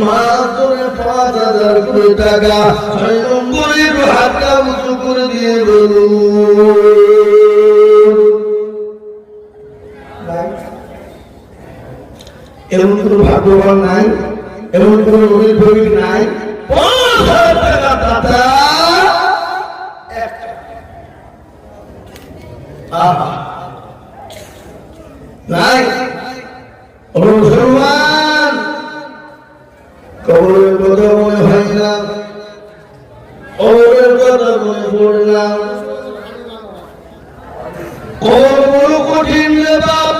মাত্র 5,000 করে টাকা 6 নম্বরে হাতটা উঁচু করে দিয়ে এমন কোন ভাগ্যবান নাই এমন কোন নবীর প্রেমিক নাই 5,000 টাকা দাতা নাই মুসলমান কবরের কথা মনে হয় না কবরের কথা মনে পড়ে না কবর বড় কঠিন রে বাপ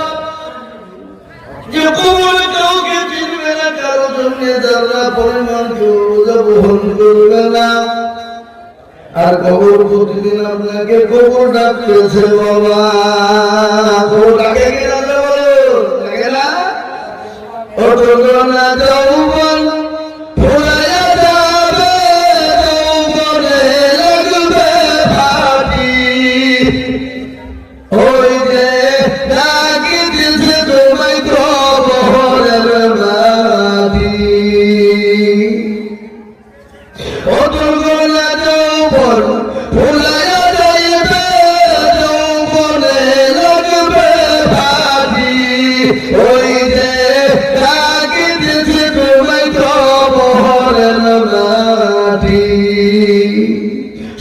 যে কবরে কাউকে চিনবে না কারো জন্য যারা পরিমাণ কেউ রোজা বহন করবে না আর কবর প্রতিদিন আপনাকে কবর ডাকতেছে বাবা কবর ডাকে কিনা বলো ডাকে না অতগণা যৌবন ফুরাইয়া যাবে, যৌবনে লাগবে ভাটি। ওই যে ডাকি দিছে তোমায় কবরের মাটি। অতগণা যৌবন ফুরাইয়া যাইবে, যৌবনে লাগবে ভাটি। ওই যে ডাকি দিছে তোমায় কবরের মাটি।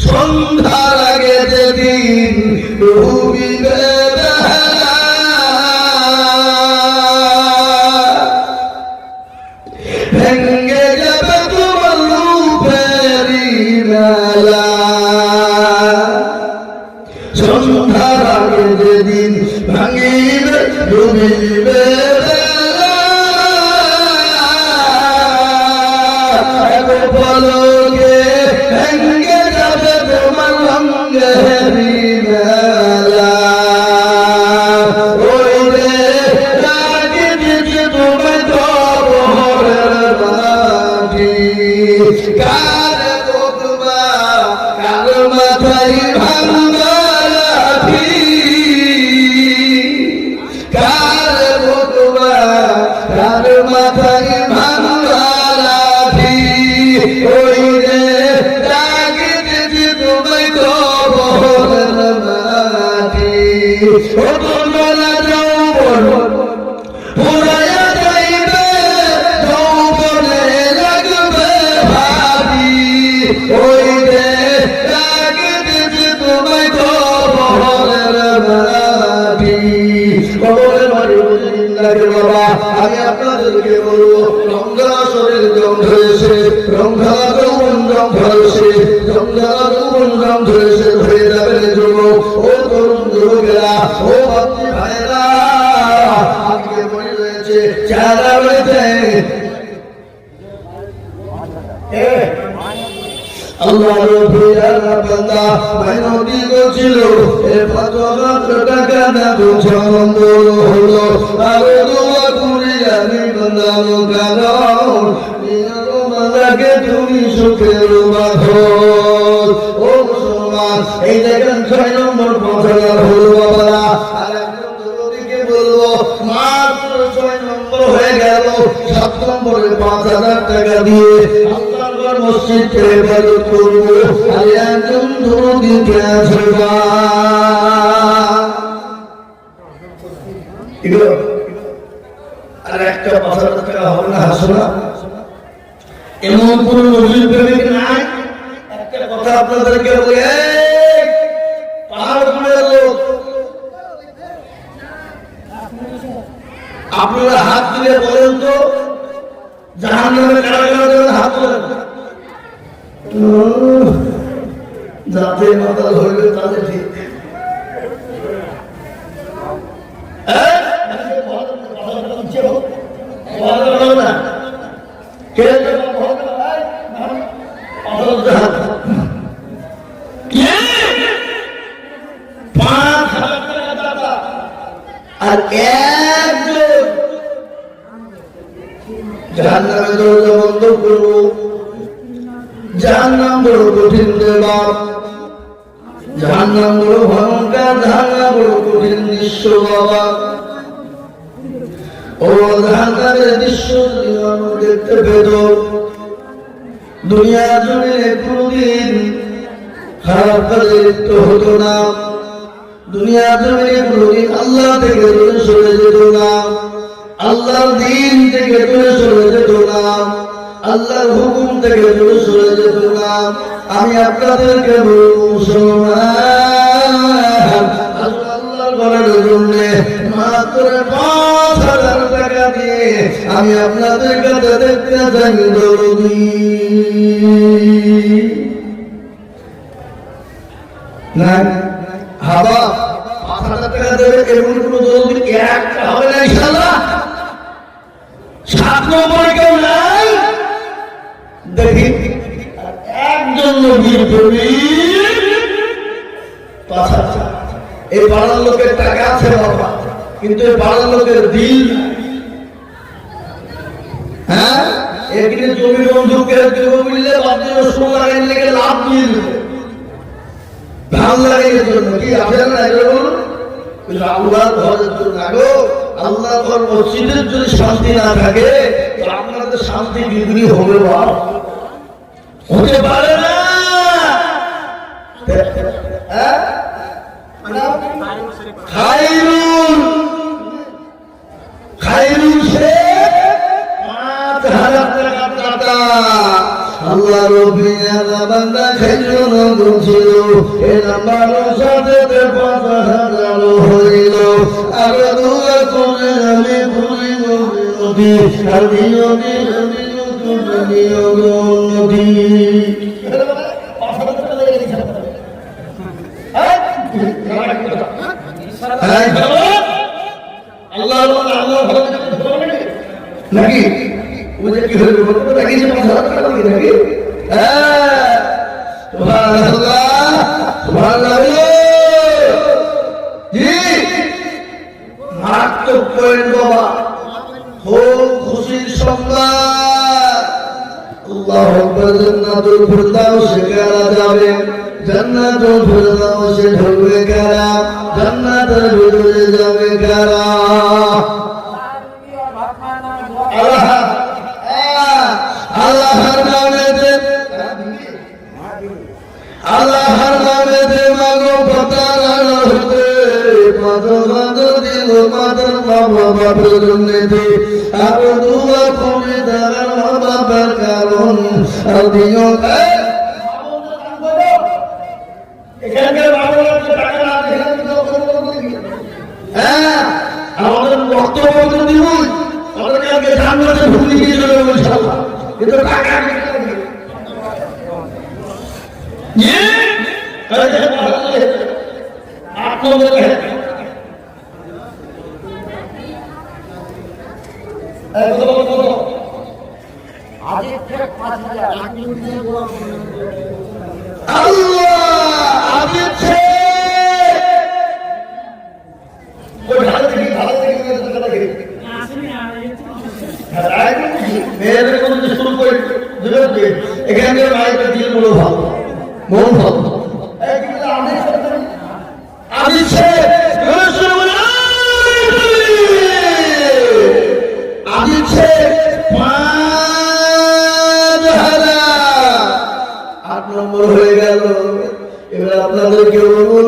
সন্ধ্যার আগে যেদিন ডুবিবে বেলা, ভেঙ্গে যাবে তোমার রূপেরই মেলা। সন্ধ্যার আগে যেদিন ভাঙিবে ডুবিবে বেলা, এক পলকে ভেঙ্গে যাবে তোমার রঙেরই মেলা। ওই রে ডাকি দিছে তোমায় কবরের মাটি। কার বকবা কার মাথায় ভাঙা লাঠি, কার বকবা কার মাথায় ভাঙা লাঠি। ওই রে ডাকি দিছে তোমায় কবরের মাটি। ও তোমরা যৌবন ফুরাইয়া যাইবে, যৌবনে লাগবে ভাটি। ওই যে ডাকি দিছে তোমায় কবরের মাটি। কবরের মাটি বুঝিন লাগে বাবা, আমি আপনাদেরকে বলবো, রংধরা শরীর রং ধরেছে, রংধরা যৌবন রং ধরেছে, রংধরা যৌবন রং ধরেছে, ধরে যাবেন যুবক। ও তরুণ যুবকেরা, ও ভক্তি ভাইরা, আজকে মনে রয়েছে চেহারা রয়েছে। আল্লাহ রবির বান্দা মাইনবী ছিল, এ ৫ টাকা না ছন্দ হলো। আরে দোয়া করি আমি বান্দানো কারণ, বান্দাকে তুমি সুখের বাঁধন। ও মুসলমান, এই দেখেন ৬ নম্বর পথের হলো বাবারা। আর একজন যুবতীকে বলবো, মাত্র ৬ নম্বর হয়ে গেল, ৭ নম্বরে ৫,০০০ টাকা দিয়ে আল্লাহর মসজিদে ইবাদত করবো। আর একজন যুবতীকে আছে আর একটা ৫,০০০ টাকা হবে না, হাসো না। এমন কোন নজির প্রেমিক নাই। একটা কথা আপনাদেরকে বলি, পাহাড়পুরের লোক, আপনারা হাত দিলে বলেন তো জাহান্নামে কারা কারা যাবেন, হাত তোলেন। যাতে মাথা ধরবে তাদের ঠিক। আর একজন জাহান্নামের দরজা বন্ধ করবো। জাহান্নাম বড় কঠিন দেবা, জাহান্নাম বড় ভয়ঙ্কর, জাহান্নাম বড় কঠিন দৃশ্য বাবা। ও জাহান্নামের দৃশ্য যদি মানুষ দেখতে পেত, দুনিয়া জুড়ে কোনদিন খারাপ কাজে লিপ্ত হতো না, দুনিয়া জুড়ে কোনদিন আল্লাহ থেকে দূরে সরে যেত না, আল্লাহর দ্বীন থেকে দূরে সরে যেত না, আল্লাহর হুকুম থেকে দূরে সরে যেত না। আমি আপনাদেরকে বলবো, মুসলমান, আল্লাহর ঘরের জন্য মাত্র ৫,০০০ টাকা দিয়ে আমি আপনাদের কাছে দেখতে চাই দরদি। না হাবা ৫,০০০ টাকা দেবে, এমন কোন দরদি একটা হবে না ইনশাআল্লাহ। ৭ নম্বরে কেউ নাই দেখি, একজন নবীর প্রেমিক ৫,০০০। এই পাড়ার লোকের টাকা আছে বাবা, কিন্তু এই পাড়ার লোকের দিল। হ্যাঁ এখানে জমি বন্ধুকে দেবো বললে বাপের রসুন লাগাই লেগে লাভ দিয়ে দেবে ধান লাগাই জন্য কি আসেন না এটা বলুন আল্লাহর ঘরের জন্য আগো আল্লাহর ঘর মসজিদের যদি শান্তি না থাকে আপনাদের শান্তি বিঘ্নি হবে বা হতে পারে না হ্যাঁ খাইরুল সে 5,000 টাকা দাতা আল্লাহ রবির বান্দা খাইরুল ছিল এ নাম্বার সাথে 5,000 হইল আর দুয়া করে আমি ভুলি নদী আর দিও নদী আল্লাহ নাকি বুঝে কি হয়ে বলবো নাকি যে নাকি মারাত্মক পয়েন্ট বাবা খুব খুশির সংবাদ আল্লাহ জান্নাতুল ফিরদাউসে কারা যাবে জান্নাতুল ফিরদাউসে ঢুকবে কারা জান্নাতের ভিতরে যাবে কারা আল্লাহর নামেতে আল্লাহর নামেতে মাগো পতার হতে পদ দিল মাদর বাবা বাবার জন্যে আর দুয়া করে দাঁড়ার বাবার কারণ আর দিও হ্যাঁ আমাদের বক্তব্য দিব আমাদেরকে আগে জান্নাতে ঢুকিয়ে দিয়ে চলে যাবো ইনশাআল্লাহ কিন্তু টাকা মেয়েদের কোন শুরু করে এখানে মায়ের দিল বলো ভালো মন ভালো আমি আট নম্বর হয়ে গেল এবার আপনাদেরকে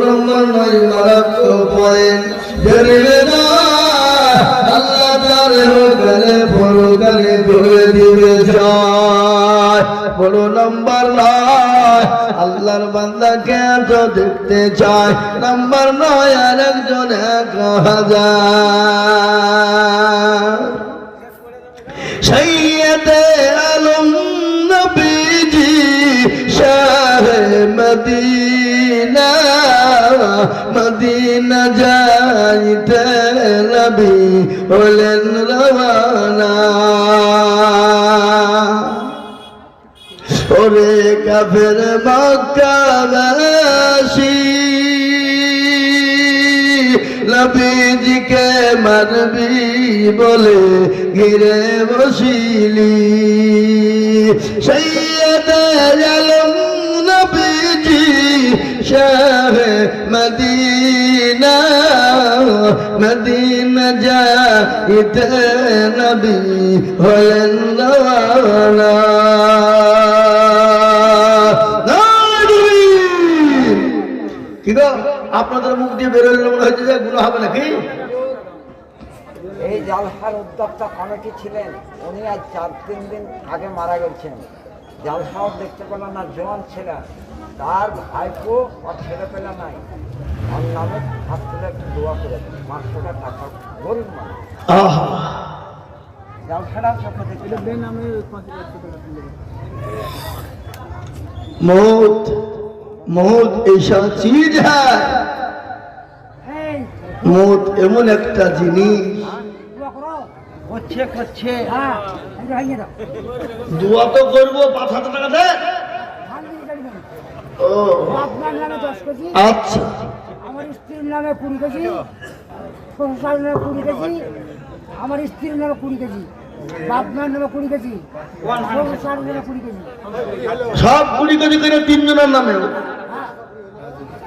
নম্বর নয় মারাত্মক পয়েন্ট জানিবে না আল্লাহ তারে হোকালে পরকালে ধরে দিবে যায় বড় নম্বর নয় আল্লাহর বান্দাকে এত দেখতে চায় নম্বর নয় আর একজন 1,000 সৈয়দে আলম নবীজি শাহে মদিনা মদিনা যাইতে নবী হলেন রওয়ানা ওরে কাফের মক্কাবাসী নবীজিকে মারবি বলে ঘিরে বসিলি সৈয়দে আলম নবীজি শাহে মদিনা মদিনা যাইতে নবী হলেন রওয়ানা কি গো আপনাদের মুখ দিয়ে বেরোলে মনে হচ্ছে যে গুনাহ হবে নাকি এই জালসার উদ্যোক্তা কমিটি ছিলেন উনি আজ 4-3 দিন আগে মারা গেছেন জালসাও দেখতে পেল না জোয়ান ছেলে তার ভাইপো আর ছেলে পেলে নাই ওর নামে হাত তুলে একটু দোয়া করে 500 টাকা গরিব মানুষ জালসাটা চোখে দেখলে নামে मौत मौत ऐसा चीज है मौत एमन একটা জিনিস দোয়া তো করবো 5,000 টাকা দে ও আপনার নামে 10 কেজি আচ্ছা আমার স্ত্রীর নামে 20 কেজি শ্বশুর নামে 20 কেজি আমার স্ত্রীর নামে 20 কেজি বাপ মার নামে 20 কেজি 20 কেজি সব 20 কেজি করে 3 জনের নামেও